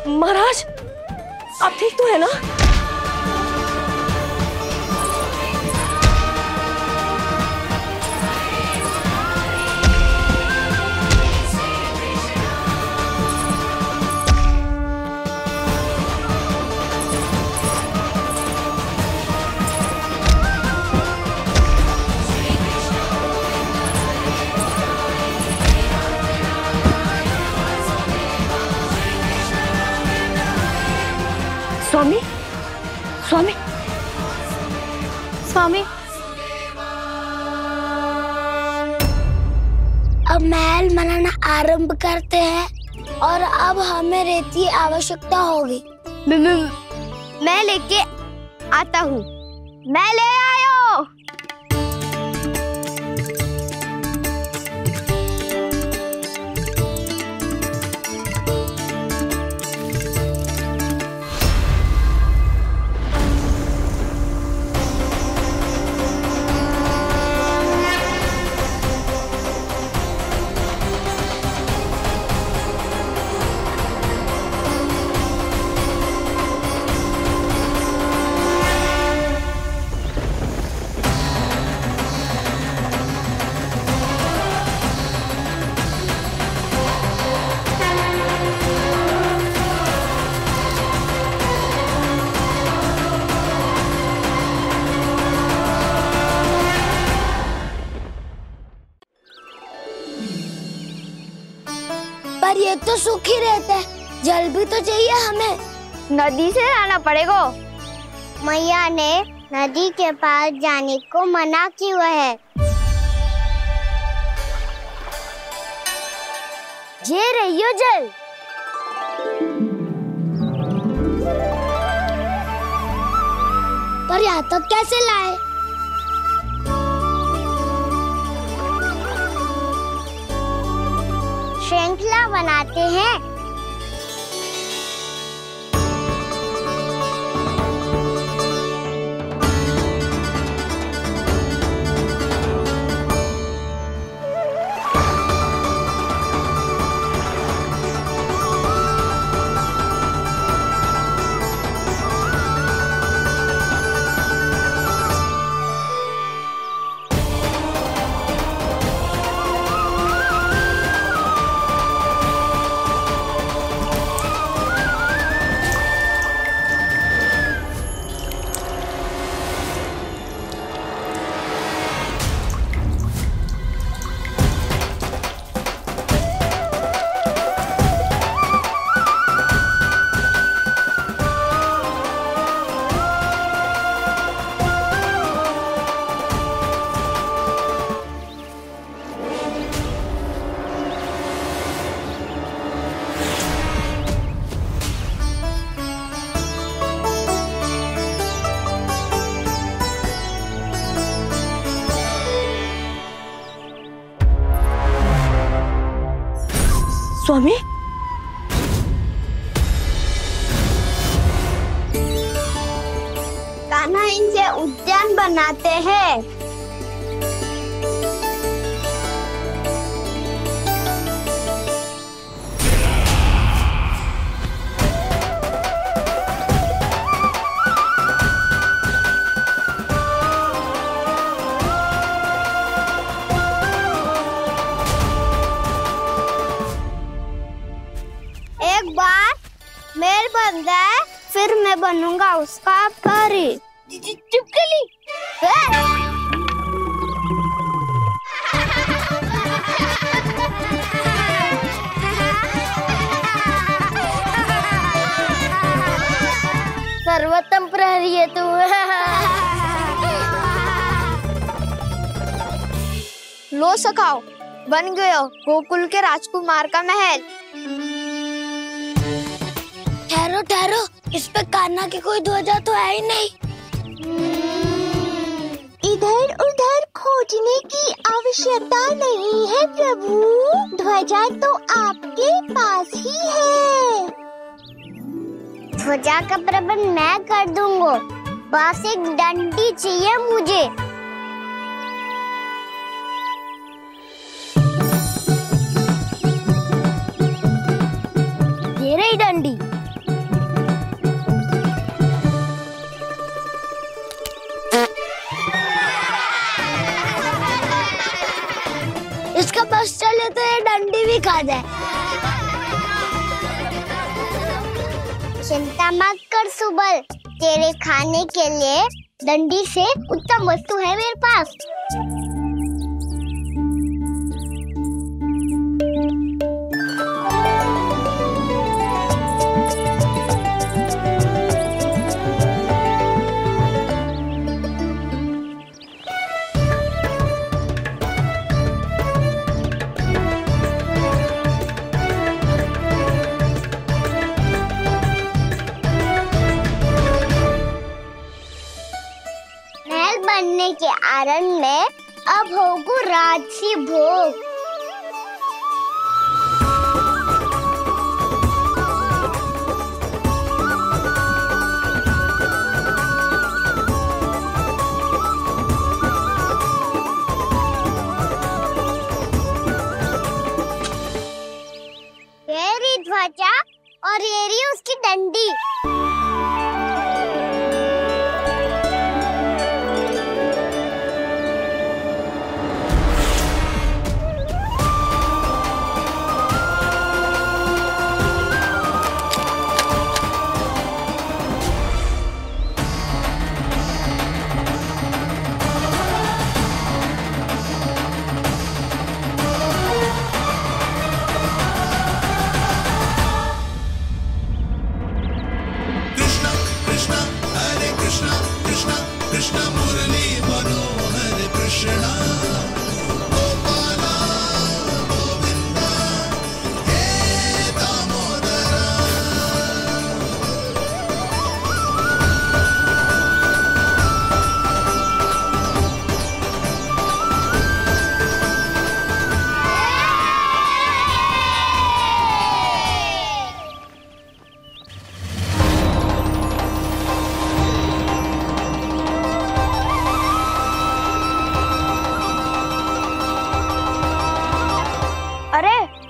Speaker 10: महाराज आप ठीक तो है ना? स्वामी, स्वामी,
Speaker 1: स्वामी,
Speaker 2: अब महल बनाना आरंभ करते हैं और अब हमें रेत की आवश्यकता होगी। मैं लेके आता हूँ। मैं ले आयो। पर ये तो सूखी रहता है, जल भी तो चाहिए हमें। नदी से लाना पड़ेगा। मैया ने नदी के पास जाने को मना किया है। ये रहियो जल। पर यहाँ तक कैसे लाए? श्रृंखला बनाते हैं।
Speaker 10: स्वामी,
Speaker 2: कान्हा इनसे उद्यान बनाते हैं। एक बार मेल बन जाए फिर मैं बनूंगा उसका परी। चुपकली। सर्वोत्तम प्रहरी है तू। लो सखाओ, बन गयो गोकुल के राजकुमार का महल। ठहरो ठहरो, इस पे कान्हा की कोई ध्वजा तो है ही नहीं।
Speaker 10: इधर उधर खोजने की आवश्यकता नहीं है प्रभु, ध्वजा तो आपके पास ही है।
Speaker 2: ध्वजा का प्रबंध मैं कर दूंगा, बस एक डंडी चाहिए मुझे। ये रही डंडी। इसका बस चले तो ये डंडी भी खा जाए। चिंता मत कर सुबल, तेरे खाने के लिए डंडी से उत्तम वस्तु है मेरे पास। बनने के आनंद में अब होगू राजसी भोग। ये रही ध्वजा और ये रही उसकी डंडी।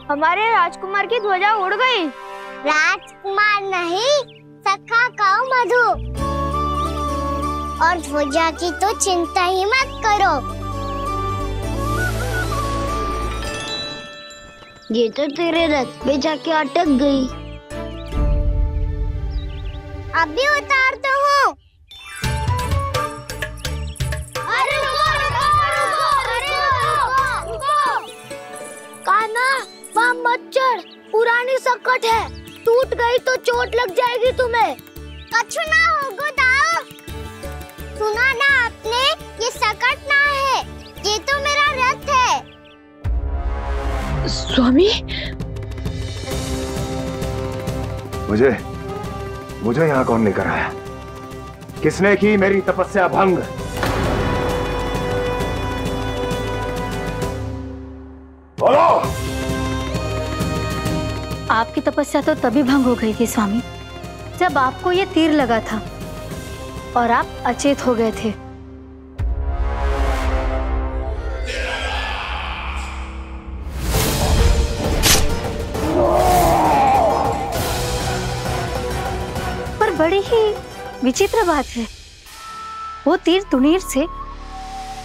Speaker 2: हमारे राजकुमार की ध्वजा उड़ गई। राजकुमार नहीं, सखा काऊ मधु। और ध्वजा की तो चिंता ही मत करो। ये तो तेरे रथ पे जाके अटक गई। अभी उतारता हूँ। अरे कान्हा, वहाँ मत चढ़, पुरानी सकट है, टूट गई तो चोट लग जाएगी तुम्हें। कछु ना होगा दाऊ। सुना ना आपने, ये सकट ना है, ये तो मेरा रथ है।
Speaker 10: स्वामी,
Speaker 5: मुझे यहाँ कौन लेकर आया? किसने की मेरी तपस्या भंग? बोलो।
Speaker 6: आपकी तपस्या तो तभी भंग हो गई थी स्वामी, जब आपको ये तीर लगा था और आप अचेत हो गए थे। पर बड़ी ही विचित्र बात है, वो तीर तुनीर से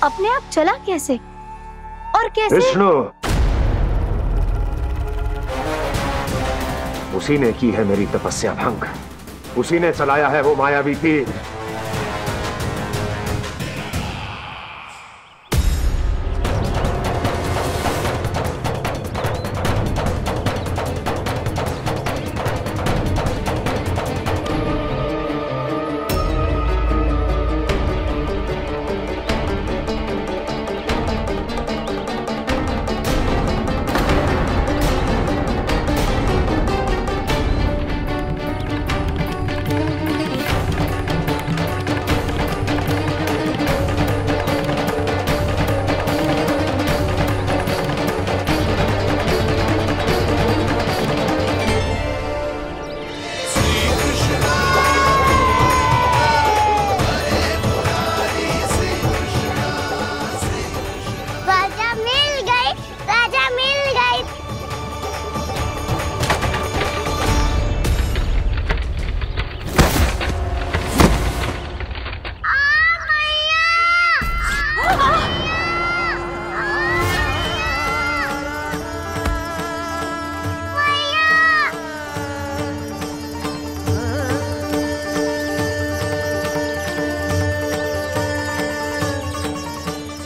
Speaker 6: अपने आप चला कैसे और कैसे?
Speaker 12: विष्णु, उसी ने की है मेरी तपस्या भंग, उसी ने चलाया है वो मायावी तीर।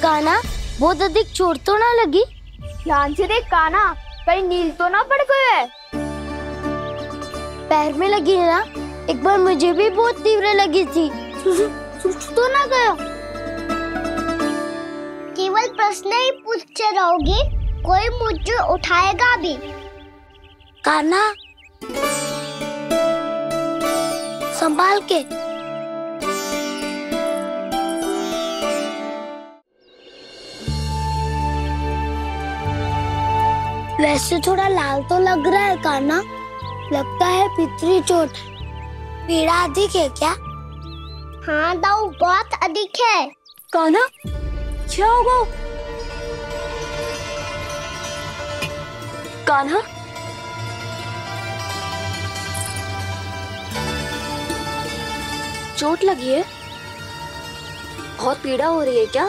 Speaker 2: कान्हा, बहुत अधिक चोट तो ना लगी? ध्यान से देख कान्हा, कहीं नील तो ना पड़ गए? पैर में लगी है ना? एक बार मुझे भी बहुत तीव्र लगी थी। सूझ तो ना गया? केवल प्रश्न ही पूछते रहोगे, कोई मुझे उठाएगा भी? कान्हा, संभाल के। वैसे थोड़ा लाल तो लग रहा है कान्हा, लगता है पितरी चोट। पीड़ा अधिक है क्या? हाँ दाऊ, बहुत अधिक है।
Speaker 6: कान्हा, क्या होगा? कान्हा, चोट लगी है? बहुत पीड़ा हो रही है क्या?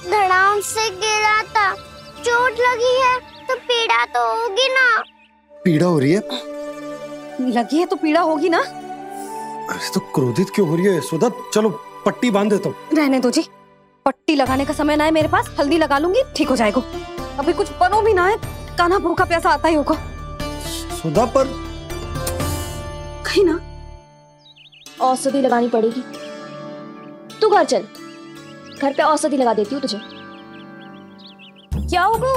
Speaker 2: धड़ाम से गिरा था, चोट लगी है तो पीड़ा तो होगी ना।
Speaker 11: पीड़ा हो रही है?
Speaker 1: लगी है तो पीड़ा होगी ना।
Speaker 11: ऐसे तो क्रोधित क्यों हो रही है यशोदा? चलो पट्टी बांध देता हूँ।
Speaker 1: रहने दो जी, पट्टी लगाने का समय ना है मेरे पास, हल्दी लगा लूंगी, ठीक हो जाएगा। अभी कुछ बनो भी ना है, कान्हा भूखा प्यासा आता ही होगा।
Speaker 11: सुधा पर
Speaker 6: कहीं ना औषधि लगानी पड़ेगी। तू घर चल, घर पे औषधि लगा देती हूँ तुझे। क्या होगा?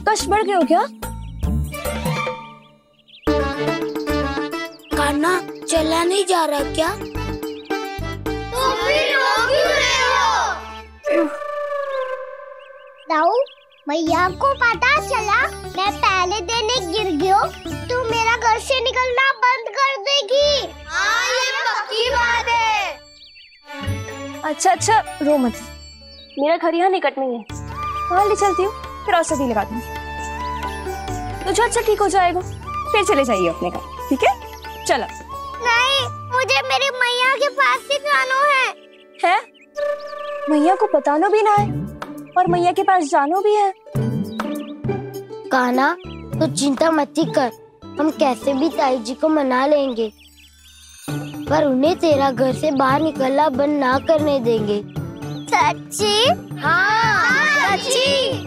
Speaker 6: कष्ट बढ़ गए हो क्या?
Speaker 2: कान्हा, चला नहीं जा रहा क्या? तो फिर रो क्यों रहे हो? दाऊ, मैया को पता चला मैं पहले दिन ही गिर गया तो मेरा घर से निकलना बंद कर देगी। हाँ, ये पक्की बात है।
Speaker 6: अच्छा, रो मत, मेरा घर यहाँ निकट में है, वहाँ ले चलती हूँ, फिर औषधि लगा दूंगी। तो झट से ठीक हो जाएगा, फिर चले जाइए अपने घर, ठीक है? चलो।
Speaker 2: नहीं, मुझे मेरी मैया के पास ही जाना है।
Speaker 6: मैया को बताना भी ना है और मैया के पास जानो भी है।
Speaker 2: कान्हा, तो चिंता मत कर, हम कैसे भी ताई जी को मना लेंगे, पर उन्हें तेरा घर से बाहर निकलना बंद ना करने देंगे। सच्ची? हाँ, सच्ची।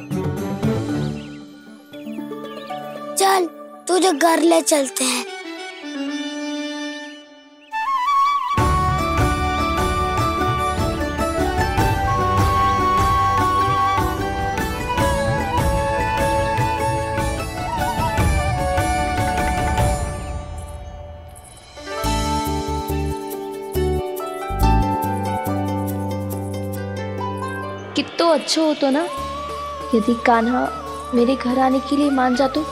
Speaker 2: चल, तुझे घर ले चलते हैं।
Speaker 6: कितना अच्छा हो तो ना यदि कान्हा मेरे घर आने के लिए मान जातो।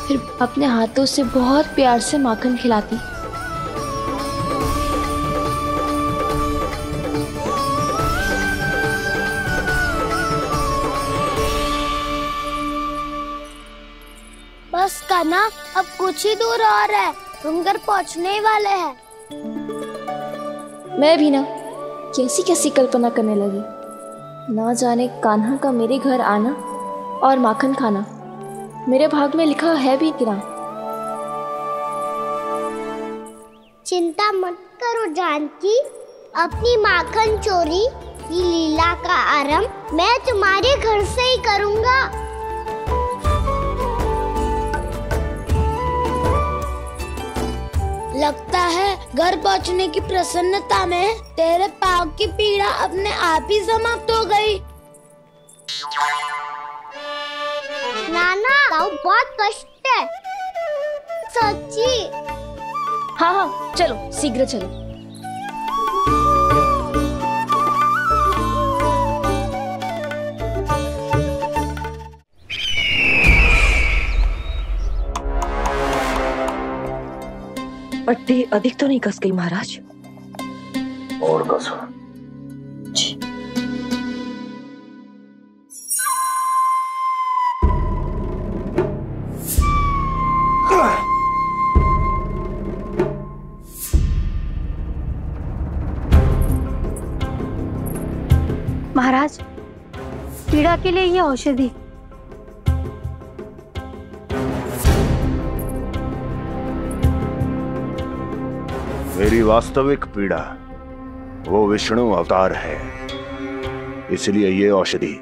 Speaker 6: फिर अपने हाथों से बहुत प्यार से माखन खिलाती।
Speaker 2: बस कान्हा, अब कुछ ही दूर और है, तुम घर पहुंचने ही वाले हैं।
Speaker 6: मैं भी ना कैसी कैसी कल्पना करने लगी। ना जाने कान्हा का मेरे घर आना और माखन खाना मेरे भाग में लिखा है भी कि ना।
Speaker 2: चिंता मत करो जानकी, अपनी माखन चोरी की लीला का आरंभ मैं तुम्हारे घर से ही करूंगा। लगता है घर पहुंचने की प्रसन्नता में तेरे पाँव की पीड़ा अपने आप ही समाप्त हो गई। नाना, पाँव बहुत कष्ट है सच्ची।
Speaker 6: हाँ हाँ चलो शीघ्र चलो।
Speaker 13: पट्टी अधिक तो नहीं कस गई महाराज?
Speaker 12: और कसो।
Speaker 1: महाराज, पीड़ा के लिए ये औषधि।
Speaker 12: मेरी वास्तविक पीड़ा वो विष्णु अवतार है, इसलिए ये औषधि।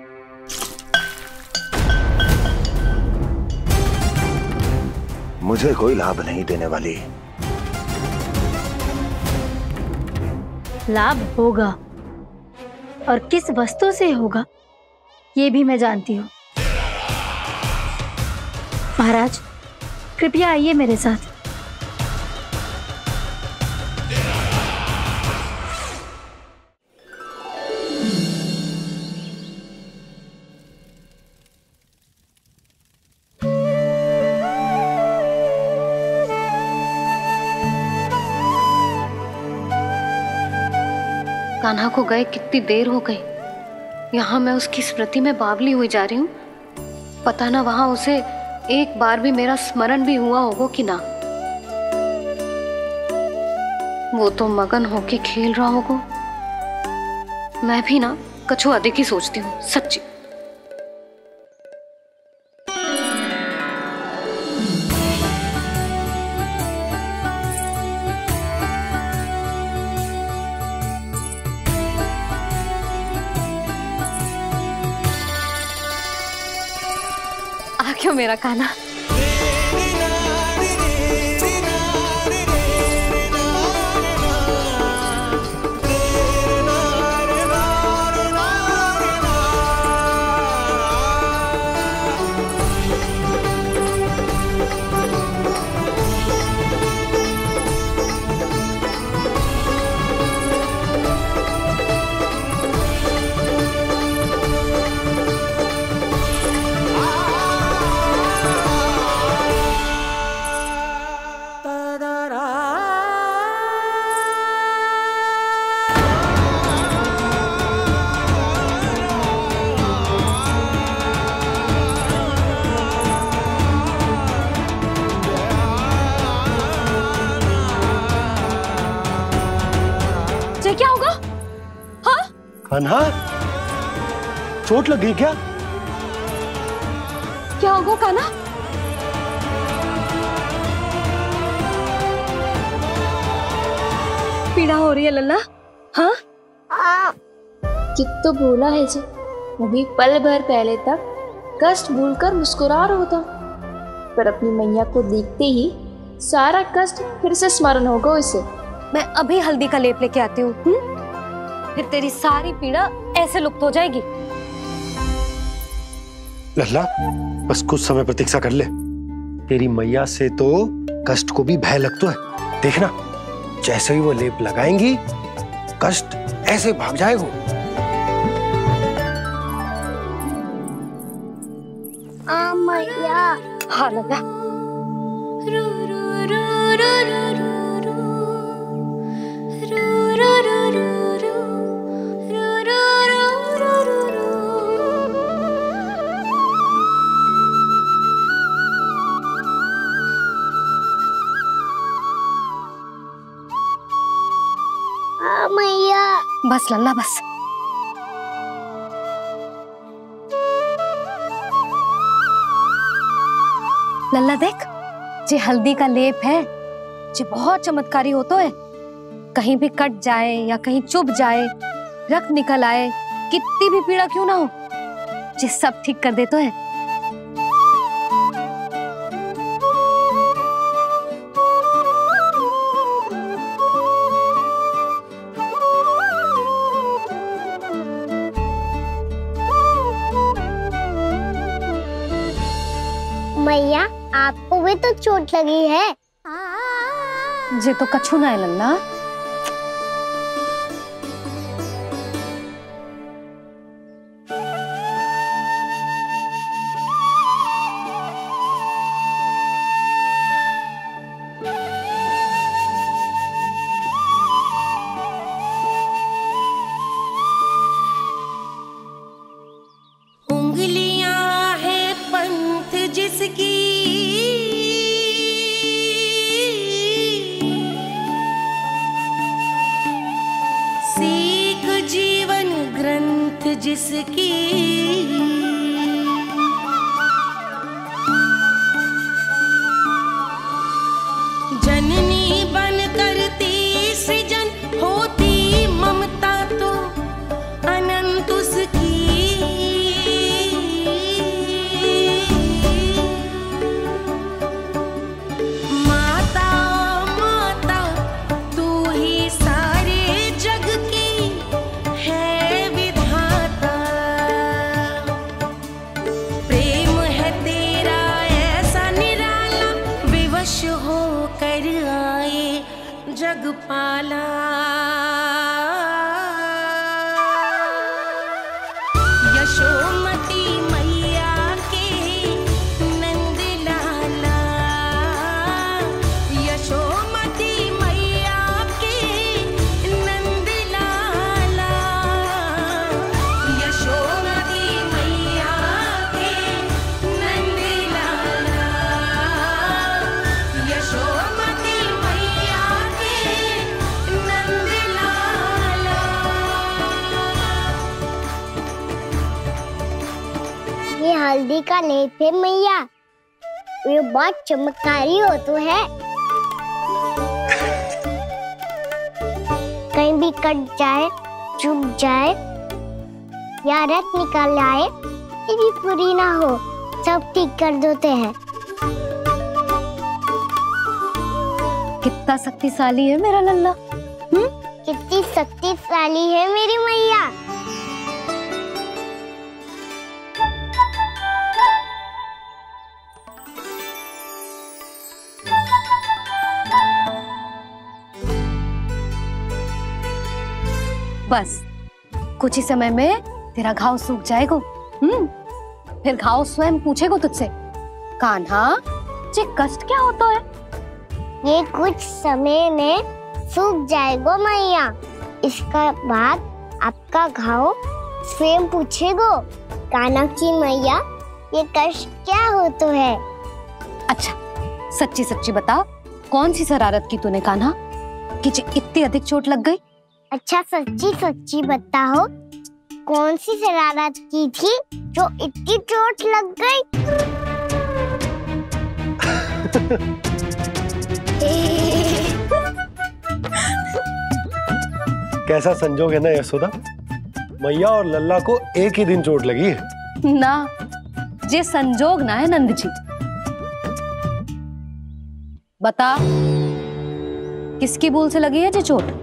Speaker 12: मुझे कोई लाभ नहीं देने वाली।
Speaker 1: लाभ होगा, और किस वस्तु से होगा ये भी मैं जानती हूँ। महाराज, कृपया आइए मेरे साथ। कान्हा को गए कितनी देर हो गई। यहाँ मैं उसकी स्मृति में बावली हुई जा रही हूँ। पता ना वहां उसे एक बार भी मेरा स्मरण भी हुआ होगा कि ना। वो तो मगन होके खेल रहा होगा। मैं भी ना कछु अधिक ही सोचती हूँ सच्ची। क्यों मेरा कान्हा? क्या होगा? हाँ?
Speaker 11: कान्हा, चोट लग गई क्या?
Speaker 1: क्या होगा कान्हा? पीड़ा हो रही है लल्ला? हाँ?
Speaker 6: कित तो भूला है जी, अभी पल भर पहले तक कष्ट भूलकर मुस्कुरा रहा था, पर अपनी मैया को देखते ही सारा कष्ट फिर से स्मरण होगा उसे।
Speaker 1: मैं अभी हल्दी का लेप लेके आती हूँ। फिर तेरी सारी पीड़ा ऐसे लुप्त हो जाएगी।
Speaker 11: लल्ला, बस कुछ समय प्रतीक्षा कर ले। तेरी मैया से तो कष्ट को भी भय लगता है। देखना, जैसे ही वो लेप लगाएंगी कष्ट ऐसे भाग जाएगा।
Speaker 2: मैया।
Speaker 1: हाँ लल्ला,
Speaker 2: मैया।
Speaker 1: बस लल्ला बस। लल्ला देख, जे हल्दी का लेप है जे बहुत चमत्कारी होतो है। कहीं भी कट जाए या कहीं चुभ जाए, रक्त निकल आए, कितनी भी पीड़ा क्यों ना हो, जे सब ठीक कर देतो है।
Speaker 2: मैया आपको भी तो चोट लगी है।
Speaker 1: जे तो कछु ना है लल्ला।
Speaker 14: उंगलियां है पंथ जिसकी, सीख जीवन ग्रंथ जिसकी, जननी बन करती सृजन होती ममता तो अनंत उसकी। माता माता तू ही सारे जग की है विधाता, प्रेम है तेरा ऐसा निराला, विवश हो कर आए जग पाला। यशोमती मैया के नंद लाला, यशोमती मैया के नंद लाला, यशोमती मैया के नंद लाला, यशोमती मैया के नंद लाला।
Speaker 2: ये हल्दी का लेप है मैया, ये बहुत चमत्कारी हो तो है। कहीं भी कट जाए, चुभ जाए या रक्त निकल आए, ये भी पूरी ना हो, सब ठीक कर देते हैं।
Speaker 1: कितना शक्तिशाली है मेरा लल्ला।
Speaker 2: कितनी शक्तिशाली है मेरी मैया।
Speaker 1: बस कुछ ही समय में तेरा घाव सूख जाएगा। फिर घाव स्वयं पूछेगा तुझसे, कान्हा जे कष्ट क्या होता है?
Speaker 2: ये कुछ समय में सूख जाएगा मैया। इसका बाद आपका घाव स्वयं पूछेगा, कान्हा की मैया ये कष्ट क्या होता है।
Speaker 1: अच्छा सच्ची सच्ची बता, कौन सी शरारत की तूने कान्हा कि इतनी अधिक चोट लग गई?
Speaker 2: अच्छा सच्ची सच्ची बताओ, कौन सी शरारत की थी जो इतनी चोट लग गई?
Speaker 11: कैसा संजोग है ना यशोदा, मैया और लल्ला को एक ही दिन चोट लगी है
Speaker 1: ना। जे संजोग ना है नंद जी। बता किसकी भूल से लगी है जे चोट?